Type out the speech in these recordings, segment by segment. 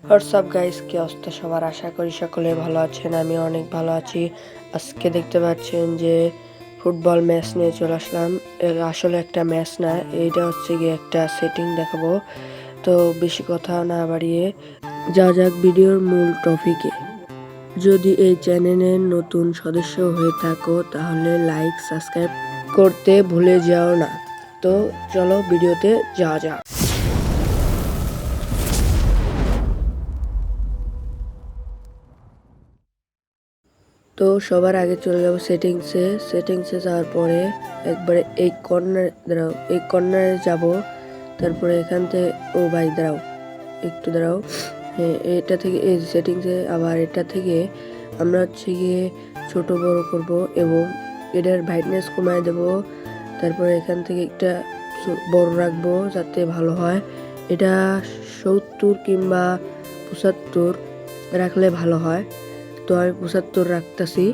WhatsApp guys, কি অবস্থা সবার? আশা করি সকলে ভালো আছেন। আমি অনেক ভালো আছি। আজকে দেখতে পাচ্ছেন যে ফুটবল ম্যাচ নিয়ে চলে আসলাম। আসলে একটা ম্যাচ না, এইটা হচ্ছে গিয়ে একটা সেটিং দেখাবো। তো বেশি কথা না বাড়িয়ে যাক ভিডিওর মূল টপিকে। যদি এই চ্যানেলের নতুন সদস্য হয়ে থাকো তাহলে লাইক সাবস্ক্রাইব করতে ভুলে যাও না। তো চলো ভিডিওতে যাওয়া যাক। তো সবার আগে চলে যাবো সেটিংসে যাওয়ার পরে একবারে এই কর্নারে যাব। তারপরে এখান থেকে ভাই দাঁড়াও, একটু দাঁড়াও। হ্যাঁ, এটা থেকে এই সেটিংসে আবার এটা থেকে আমরা হচ্ছে গিয়ে ছোট বড় করব এবং এটার ব্রাইটনেস কমায় দেব। তারপরে এখান থেকে একটা বড় রাখবো যাতে ভালো হয়। এটা 70 কিংবা 75 রাখলে ভালো হয়। তো আমি 75 রাখতেছি।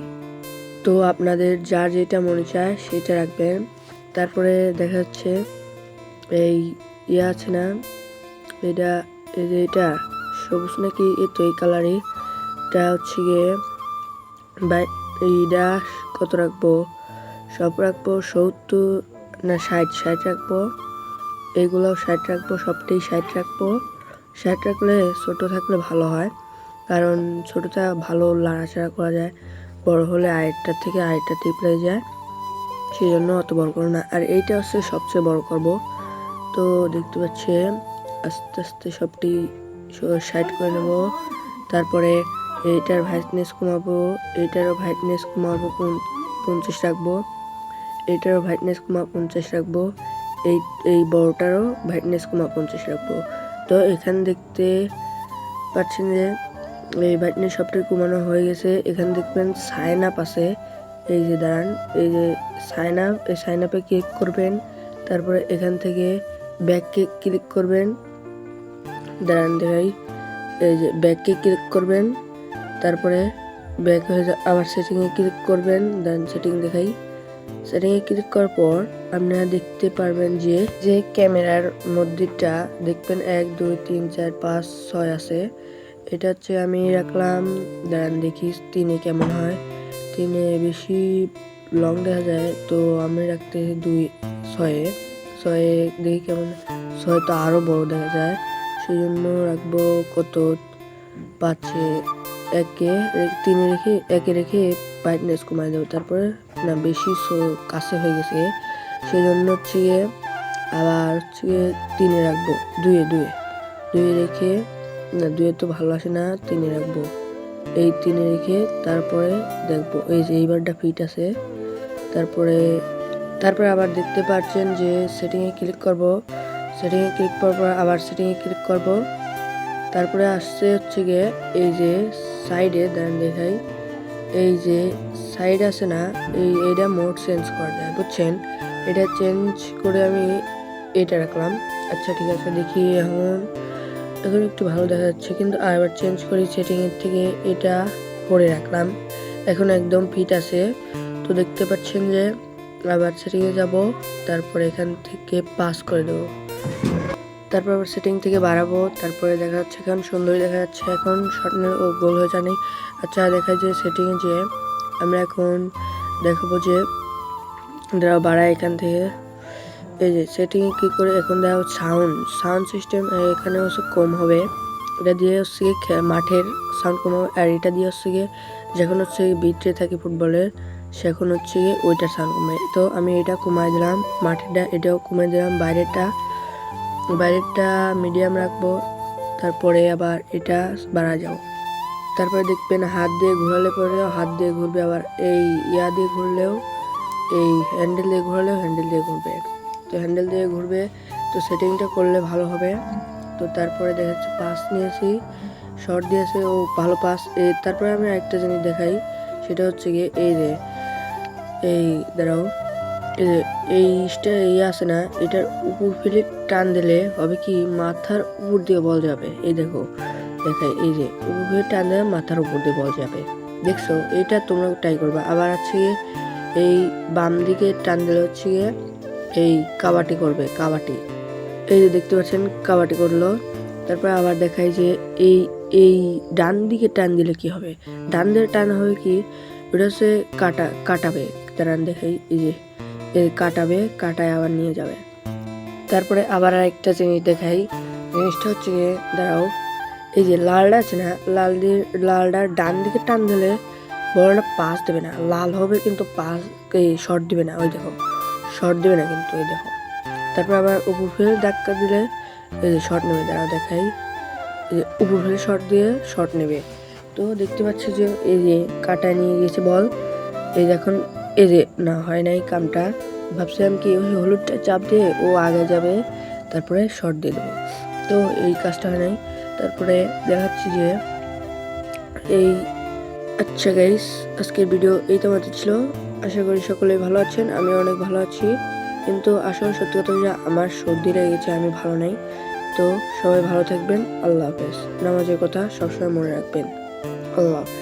তো আপনাদের যার যেটা মনে চায় সেটা রাখবেন। তারপরে দেখা যাচ্ছে এই আছে না, এটা এই যে এটা সবুজ নাকি, এই কালারই। এটা হচ্ছে গিয়ে এইটা কত রাখবো? সব রাখবো 70 না 60 রাখবো। এইগুলোও 60 রাখবো, সবটাই 60 রাখবো। 60 রাখলে ছোট থাকলে ভালো হয়, কারণ ছোটটা ভালো লাড়াচাড়া করা যায়। বড় হলে আরেকটার থেকে আরেকটা টিপলে যায়, সেই জন্য অত বড় করো না। আর এইটা হচ্ছে সবচেয়ে বড় করব। তো দেখতে পাচ্ছে আস্তে আস্তে সবটি 60 করে নেব। তারপরে এইটার ব্রাইটনেস কমাবো, এইটারও ব্রাইটনেস কমাবো 50 রাখবো, এইটারও ব্রাইটনেস কমা 50 রাখবো, এই বড়টারও ব্রাইটনেস কমা 50 রাখবো। তো এখানে দেখতে পাচ্ছেন যে এই ব্রাইটনেস সবটাই কমানো হয়ে গেছে। এখানে দেখবেন সাইন আপ আছে, এই যে দাঁড়ান, এই যে সাইন আপ, এই সাইন আপে ক্লিক করবেন। তারপরে এখান থেকে ব্যাককে ক্লিক করবেন, দাঁড়ান দেখাই, এই যে ব্যাককে ক্লিক করবেন। তারপরে ব্যাক হয়ে আবার সেটিংয়ে ক্লিক করবেন, দেন সেটিং দেখাই। সেটিংয়ে ক্লিক করার পর আপনারা দেখতে পারবেন যে ক্যামেরার মধ্যেটা দেখবেন 1 2 3 4 5 6 আছে। এটা হচ্ছে আমি রাখলাম, দাঁড়ান দেখি 3-এ কেমন হয়। 3-এ বেশি লং দেখা যায়, তো আমি রাখতে 6-এ দেখি কেমন। 6 তো আরও বড় দেখা যায়, সেই জন্য রাখবো কত 5-এ। 3-এ রেখে 1-এ রেখে ব্রাইটনেস কমায় দেবো। তারপরে না বেশি কাছে হয়ে গেছে, সেই জন্য হচ্ছে গিয়ে আবার হচ্ছে গিয়ে 3-এ রাখবো। 2-এ রেখে না, 2-এ তো ভালো আসে না, 3-এ রাখবো। এই 3-এ রেখে তারপরে দেখবো এই যে এইবারটা ফিট আছে। তারপরে আবার দেখতে পাচ্ছেন যে সেটিংয়ে ক্লিক করব, সেটিংয়ে ক্লিক করার পর আবার সেটিংয়ে ক্লিক করব। তারপরে আসছে হচ্ছে গিয়ে এই যে সাইডে, দাঁড়ান দেখাই, এই যে সাইড আছে না, এইটা মোড চেঞ্জ করা যায়, বুঝছেন? এটা চেঞ্জ করে আমি এটা রাখলাম। আচ্ছা ঠিক আছে, দেখি এখন একটু ভালো দেখা যাচ্ছে, কিন্তু আবার চেঞ্জ করি সেটিংয়ের থেকে এটা করে রাখলাম। এখন একদম ফিট আছে। তো দেখতে পাচ্ছেন যে আবার সেটিংয়ে যাব, তারপরে এখান থেকে পাস করে দেবো। তারপর আবার সেটিং থেকে বাড়াবো, তারপরে দেখা যাচ্ছে এখন সুন্দরই দেখা যাচ্ছে। এখন শর্টনের ও গোল হয়ে জানি। আচ্ছা দেখা যায় সেটিংয়ে যে আমরা এখন দেখাবো যে বাড়ায় এখান থেকে, এই যে সেটিংয়ে ক্লিক করে এখন দেখো সাউন্ড সিস্টেম এখানে হচ্ছে কম হবে। এটা দিয়ে হচ্ছে গিয়ে মাঠের সাউন্ড কম হবে। আর এটা দিয়ে হচ্ছে গিয়ে যখন হচ্ছে বিটরে থাকে ফুটবলের, সেখন হচ্ছে গিয়ে ওইটার সাউন্ড কমে। তো আমি এটা কমাই দিলাম, মাঠেরটা এটাও কমাই দিলাম, বাইরেরটা মিডিয়াম রাখবো। তারপরে আবার এটা বাড়া যাও। তারপরে দেখবেন হাত দিয়ে ঘোরালে পরেও হাত দিয়ে ঘুরবে, আবার এই দিয়ে ঘুরলেও, এই হ্যান্ডেল দিয়ে ঘোরালেও হ্যান্ডেল দিয়ে ঘুরবে। তো হ্যান্ডেল দিয়ে ঘুরবে, তো সেটিংটা করলে ভালো হবে। তো তারপরে দেখা যাচ্ছে পাস নিয়েছি, শর্ট দিয়েছে, ও ভালো পাস। তারপরে আমি আরেকটা জিনিস দেখাই, সেটা হচ্ছে গিয়ে এই যে এই দাঁড়াও, এই আছে না, এটার উপর ফেলে টান দিলে হবে কি, মাথার উপর দিয়ে বল যাবে। এই দেখো দেখাই, এই যে উপর ফেলে টান দিলে মাথার উপর দিয়ে বল যাবে, দেখছো? এটা তোমরা ট্রাই করবা। আবার হচ্ছে গিয়ে এই বাম দিকে টান দিলে হচ্ছে গিয়ে এই কাবাটি করবে, কাবাটি। এই যে দেখতে পাচ্ছেন কাবাটি করলো। তারপর আবার দেখাই যে এই ডান দিকে টান দিলে কি হবে, ডান দিকে টান হবে কি, ওটা হচ্ছে কাটাবে, দাঁড়ান দেখাই, এই যে কাটাবে, কাটায় আবার নিয়ে যাবে। তারপরে আবার আরেকটা জিনিস দেখাই, জিনিসটা হচ্ছে গিয়ে দাঁড়াও, এই যে লালটা আছে না, লালটার ডান দিকে টান দিলে বড়টা পাস দেবে না, লাল হবে কিন্তু পাস শর্ট দিবে না, ওই দেখো শর্ট দেবে না কিন্তু, এই দেখো। তারপর আবার উপর ফেলে ধাক্কা দিলে এই যে শর্ট নেবে, দাঁড়াও দেখাই, এই যে উপর ফেলে শর্ট দিয়ে শর্ট নেবে। তো দেখতে পাচ্ছি যে এই যে কাটায় নিয়ে গেছে বল, এই দেখুন এই যে না হয় নাই কামটা, ভাবছিলাম কি ওই হলুদটা চাপ দিয়ে ও আগে যাবে তারপরে শর্ট দিয়ে দেবো, তো এই কাজটা হয় নাই। তারপরে দেখাচ্ছি যে এই, আচ্ছা গাইস, আজকের ভিডিও এই তোমাদের ছিল, আশা করি সকলেই ভালো আছেন, আমি অনেক ভালো আছি, কিন্তু আসলে সত্যি কথা যে আমার সর্দি লেগে গেছে, আমি ভালো নাই। তো সবাই ভালো থাকবেন, আল্লাহ হাফেজ, নামাজের কথা সবসময় মনে রাখবেন, আল্লাহ হাফেজ।